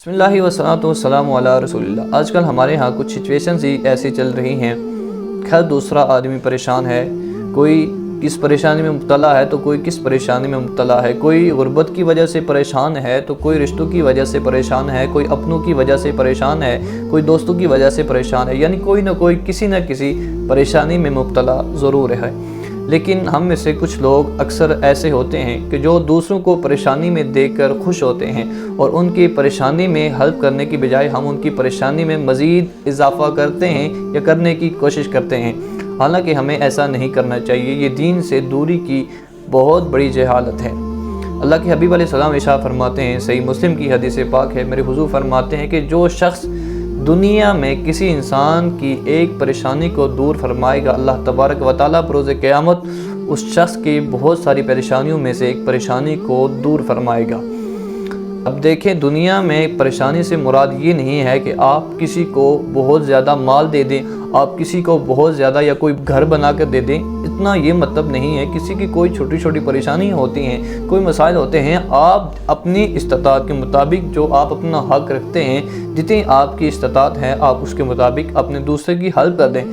بسم اللہ والصلاۃ والسلام علی رسول اللہ۔ آج کل ہمارے ہاں کچھ سچویشنز ہی ایسی چل رہی ہیں، ہر دوسرا آدمی پریشان ہے، کوئی کس پریشانی میں مبتلا ہے تو کوئی کس پریشانی میں مبتلا ہے، کوئی غربت کی وجہ سے پریشان ہے تو کوئی رشتوں کی وجہ سے پریشان ہے، کوئی اپنوں کی وجہ سے پریشان ہے، کوئی دوستوں کی وجہ سے پریشان ہے، یعنی کوئی نہ کوئی کسی نہ کسی پریشانی میں مبتلا ضرور ہے۔ لیکن ہم میں سے کچھ لوگ اکثر ایسے ہوتے ہیں کہ جو دوسروں کو پریشانی میں دیکھ کر خوش ہوتے ہیں اور ان کی پریشانی میں ہیلپ کرنے کی بجائے ہم ان کی پریشانی میں مزید اضافہ کرتے ہیں یا کرنے کی کوشش کرتے ہیں، حالانکہ ہمیں ایسا نہیں کرنا چاہیے۔ یہ دین سے دوری کی بہت بڑی جہالت ہے۔ اللہ کے حبیب علیہ السلام ارشاد فرماتے ہیں، صحیح مسلم کی حدیث پاک ہے، میرے حضور فرماتے ہیں کہ جو شخص دنیا میں کسی انسان کی ایک پریشانی کو دور فرمائے گا، اللہ تبارک و تعالیٰ بروز قیامت اس شخص کی بہت ساری پریشانیوں میں سے ایک پریشانی کو دور فرمائے گا۔ اب دیکھیں، دنیا میں پریشانی سے مراد یہ نہیں ہے کہ آپ کسی کو بہت زیادہ مال دے دیں، آپ کسی کو بہت زیادہ یا کوئی گھر بنا کر دے دیں، اتنا یہ مطلب نہیں ہے۔ کسی کی کوئی چھوٹی چھوٹی پریشانی ہوتی ہیں، کوئی مسائل ہوتے ہیں، آپ اپنی استطاعت کے مطابق جو آپ اپنا حق رکھتے ہیں، جتنی آپ کی استطاعت ہے آپ اس کے مطابق اپنے دوسرے کی ہیلپ کر دیں۔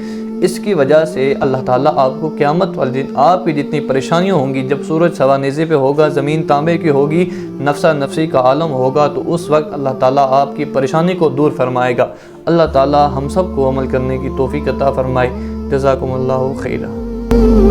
اس کی وجہ سے اللہ تعالیٰ آپ کو قیامت والے دن آپ کی جتنی پریشانیاں ہوں گی، جب سورج سوا نیزے پہ ہوگا، زمین تانبے کی ہوگی، نفسا نفسی کا عالم ہوگا، تو اس وقت اللہ تعالیٰ آپ کی پریشانی کو دور فرمائے گا۔ اللہ تعالیٰ ہم سب کو عمل کرنے کی توفیق عطا فرمائے۔ جزاکم اللہ خیرا۔